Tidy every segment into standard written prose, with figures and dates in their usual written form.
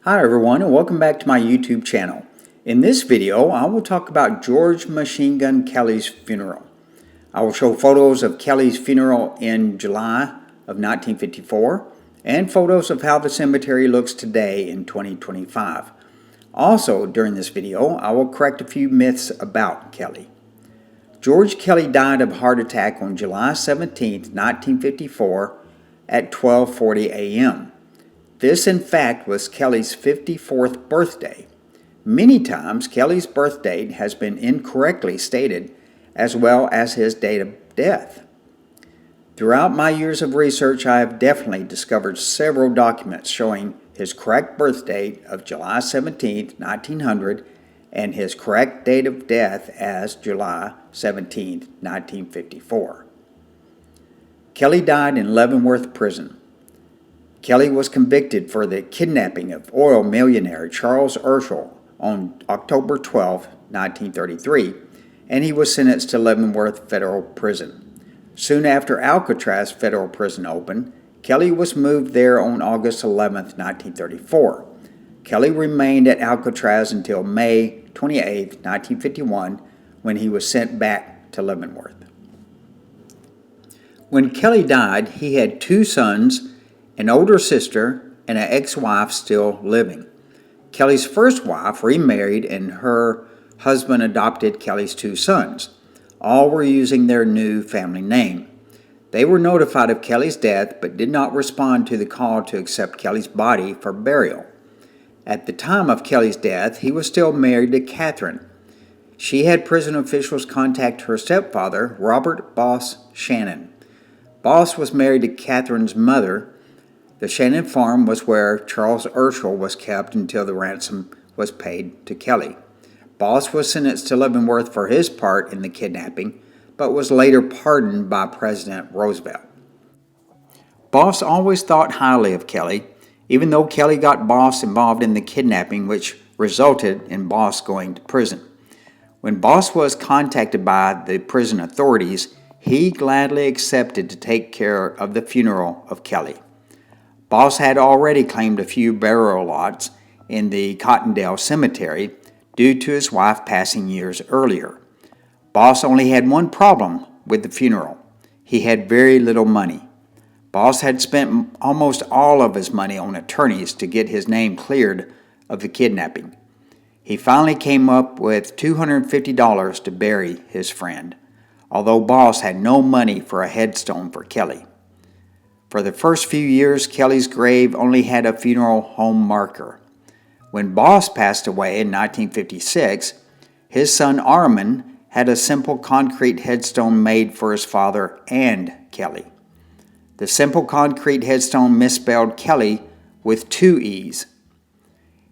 Hi everyone, and welcome back to my YouTube channel. In this video, I will talk about George Machine Gun Kelly's funeral. I will show photos of Kelly's funeral in July of 1954 and photos of how the cemetery looks today in 2025. Also, during this video, I will correct a few myths about Kelly. George Kelly died of a heart attack on July 17, 1954 at 12:40 a.m. This, in fact, was Kelly's 54th birthday. Many times, Kelly's birth date has been incorrectly stated, as well as his date of death. Throughout my years of research, I have definitely discovered several documents showing his correct birth date of July 17, 1900, and his correct date of death as July 17, 1954. Kelly died in Leavenworth Prison. Kelly was convicted for the kidnapping of oil millionaire Charles Urschel on October 12, 1933, and he was sentenced to Leavenworth Federal Prison. Soon after Alcatraz Federal Prison opened, Kelly was moved there on August 11, 1934. Kelly remained at Alcatraz until May 28, 1951, when he was sent back to Leavenworth. When Kelly died, he had two sons, an older sister, and an ex-wife still living. Kelly's first wife remarried, and her husband adopted Kelly's two sons. All were using their new family name. They were notified of Kelly's death but did not respond to the call to accept Kelly's body for burial. At the time of Kelly's death, he was still married to Catherine. She had prison officials contact her stepfather, Robert Boss Shannon. Boss was married to Catherine's mother. The Shannon farm was where Charles Urschel was kept until the ransom was paid to Kelly. Boss was sentenced to Leavenworth for his part in the kidnapping, but was later pardoned by President Roosevelt. Boss always thought highly of Kelly, even though Kelly got Boss involved in the kidnapping, which resulted in Boss going to prison. When Boss was contacted by the prison authorities, he gladly accepted to take care of the funeral of Kelly. Boss had already claimed a few burial lots in the Cottondale Cemetery due to his wife passing years earlier. Boss only had one problem with the funeral. He had very little money. Boss had spent almost all of his money on attorneys to get his name cleared of the kidnapping. He finally came up with $250 to bury his friend, although Boss had no money for a headstone for Kelly. For the first few years, Kelly's grave only had a funeral home marker. When Boss passed away in 1956, his son Armin had a simple concrete headstone made for his father and Kelly. The simple concrete headstone misspelled Kelly with two E's.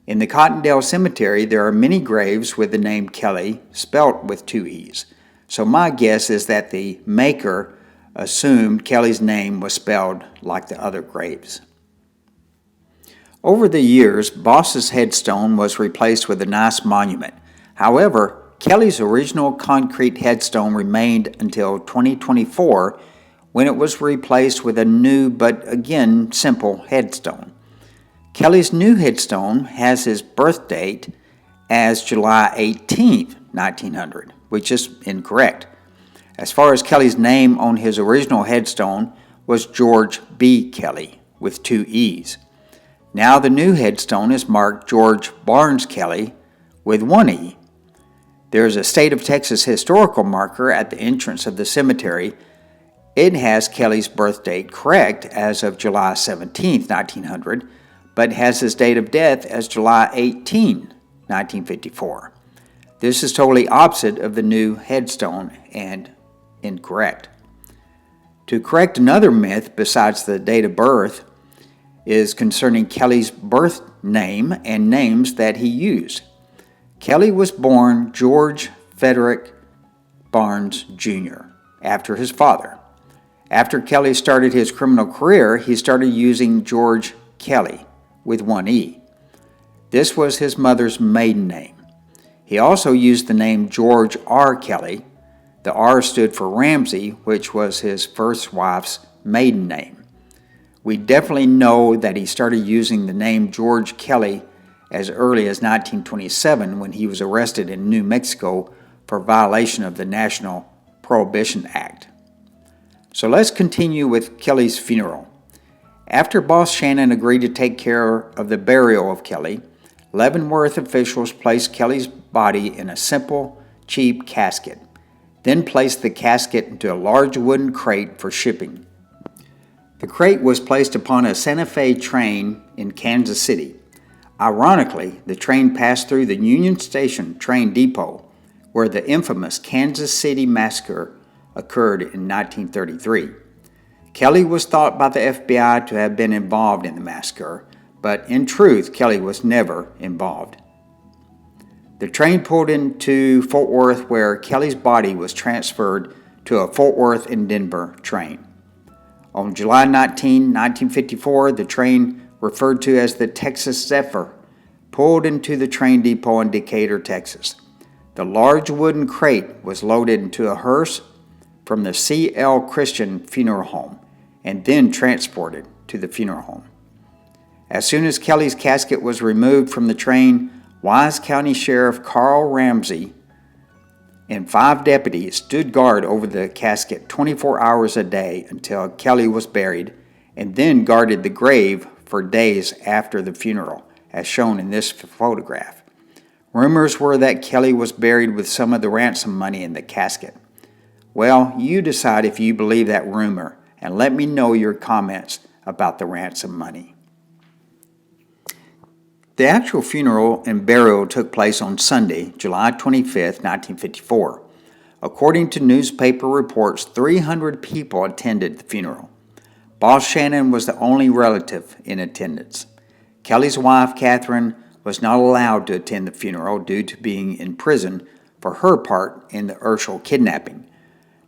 In the Cottondale Cemetery, there are many graves with the name Kelly spelt with two E's. So my guess is that the maker assumed Kelly's name was spelled like the other graves. Over the years, Boss's headstone was replaced with a nice monument. However, Kelly's original concrete headstone remained until 2024, when it was replaced with a new but again simple headstone. Kelly's new headstone has his birth date as July 18, 1900, which is incorrect. As far as Kelly's name on his original headstone was George B. Kelly with two E's. Now the new headstone is marked George Barnes Kelly with one E. There is a state of Texas historical marker at the entrance of the cemetery. It has Kelly's birth date correct as of July 17, 1900, but has his date of death as July 18, 1954. This is totally opposite of the new headstone and incorrect. To correct another myth besides the date of birth is concerning Kelly's birth name and names that he used. Kelly was born George Frederick Barnes Jr. after his father. After Kelly started his criminal career, he started using George Kelly with one E. This was his mother's maiden name. He also used the name George R. Kelly. The R stood for Ramsey, which was his first wife's maiden name. We definitely know that he started using the name George Kelly as early as 1927 when he was arrested in New Mexico for violation of the National Prohibition Act. So let's continue with Kelly's funeral. After Boss Shannon agreed to take care of the burial of Kelly, Leavenworth officials placed Kelly's body in a simple, cheap casket, then placed the casket into a large wooden crate for shipping. The crate was placed upon a Santa Fe train in Kansas City. Ironically, the train passed through the Union Station train depot, where the infamous Kansas City massacre occurred in 1933. Kelly was thought by the FBI to have been involved in the massacre, but in truth, Kelly was never involved. The train pulled into Fort Worth, where Kelly's body was transferred to a Fort Worth and Denver train. On July 19, 1954, the train, referred to as the Texas Zephyr, pulled into the train depot in Decatur, Texas. The large wooden crate was loaded into a hearse from the C.L. Christian Funeral Home and then transported to the funeral home. As soon as Kelly's casket was removed from the train, Wise County Sheriff Carl Ramsey and 5 deputies stood guard over the casket 24 hours a day until Kelly was buried, and then guarded the grave for days after the funeral, as shown in this photograph. Rumors were that Kelly was buried with some of the ransom money in the casket. Well, you decide if you believe that rumor, and let me know your comments about the ransom money. The actual funeral and burial took place on Sunday, July 25, 1954. According to newspaper reports, 300 people attended the funeral. Boss Shannon was the only relative in attendance. Kelly's wife, Catherine, was not allowed to attend the funeral due to being in prison for her part in the Urschel kidnapping.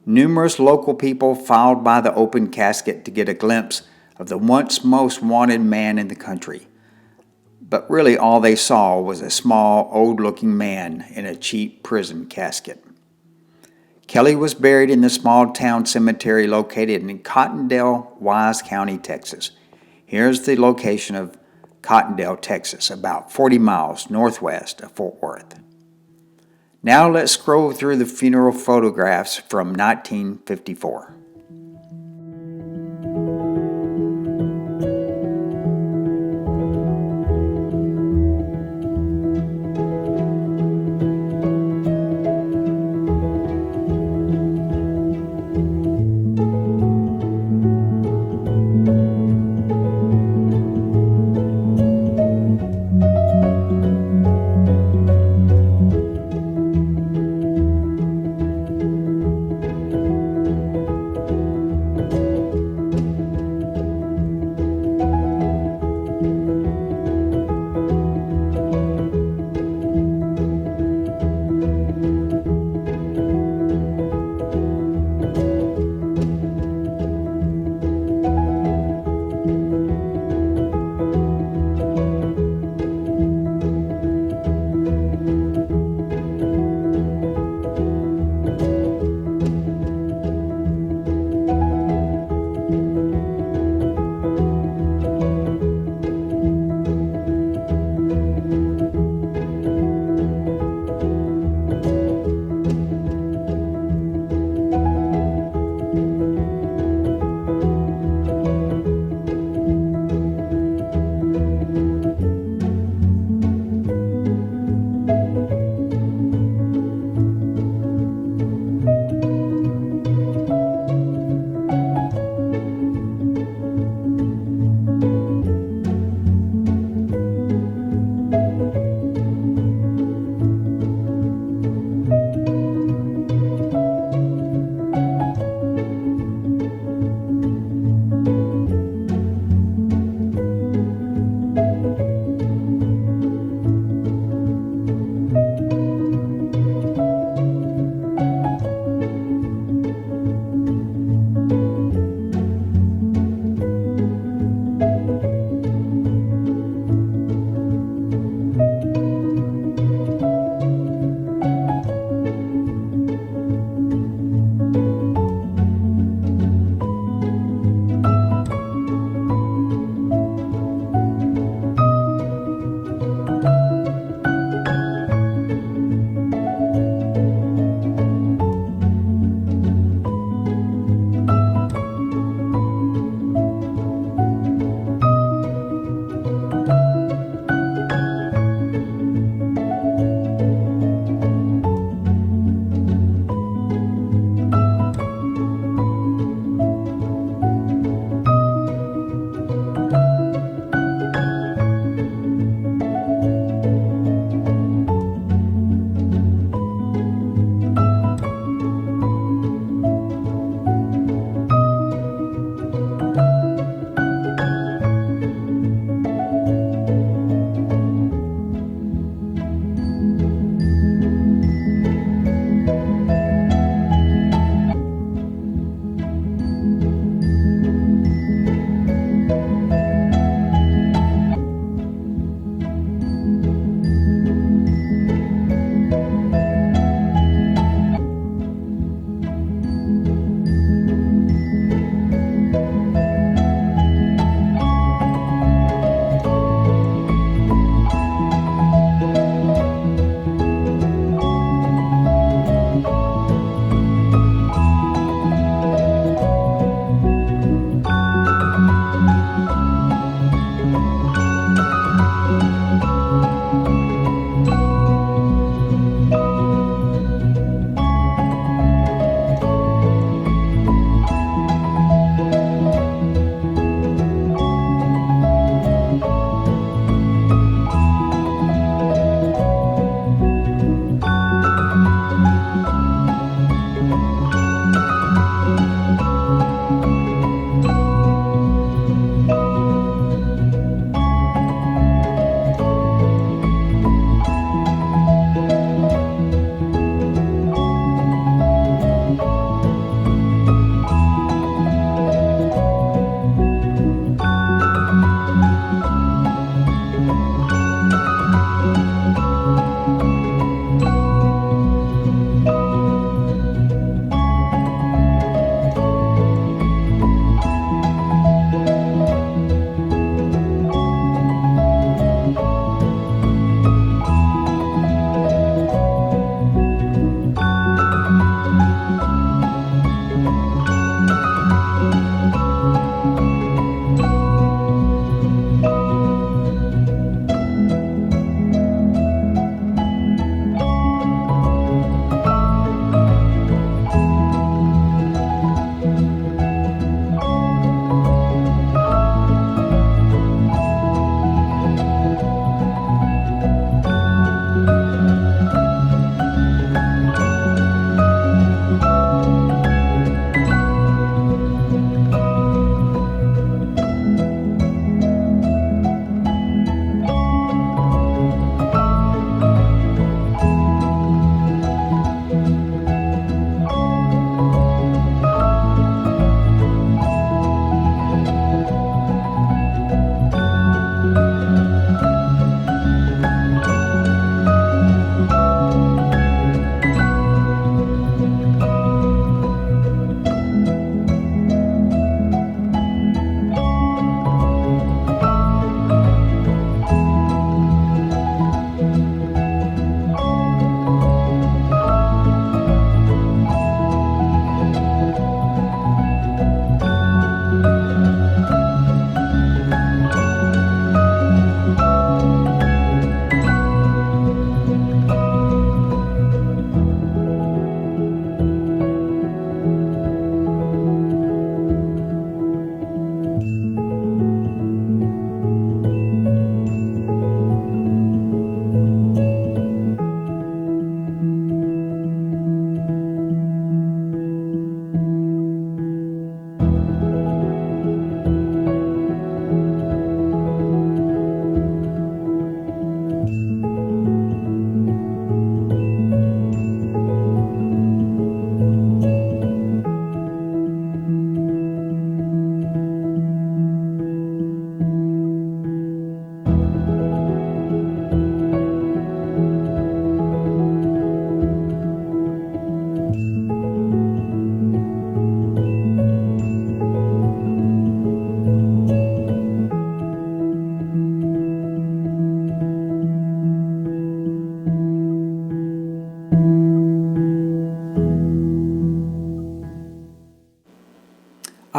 Numerous local people filed by the open casket to get a glimpse of the once most wanted man in the country. But really all they saw was a small, old-looking man in a cheap prison casket. Kelly was buried in the small-town cemetery located in Cottondale, Wise County, Texas. Here's the location of Cottondale, Texas, about 40 miles northwest of Fort Worth. Now let's scroll through the funeral photographs from 1954.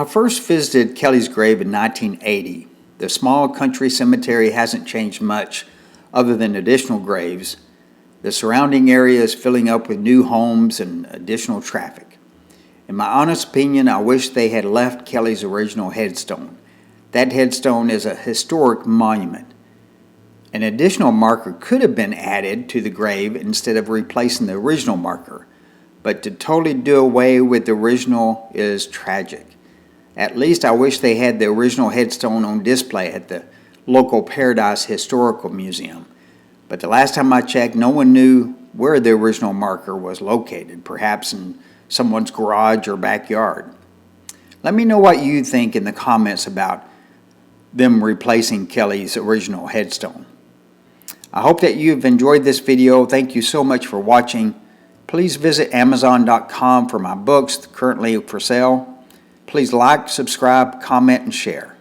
I first visited Kelly's grave in 1980. The small country cemetery hasn't changed much other than additional graves. The surrounding area is filling up with new homes and additional traffic. In my honest opinion, I wish they had left Kelly's original headstone. That headstone is a historic monument. An additional marker could have been added to the grave instead of replacing the original marker, but to totally do away with the original is tragic. At least I wish they had the original headstone on display at the local Paradise Historical Museum. But the last time I checked, no one knew where the original marker was located, perhaps in someone's garage or backyard. Let me know what you think in the comments about them replacing Kelly's original headstone. I hope that you've enjoyed this video. Thank you so much for watching. Please visit Amazon.com for my books currently for sale. Please like, subscribe, comment, and share.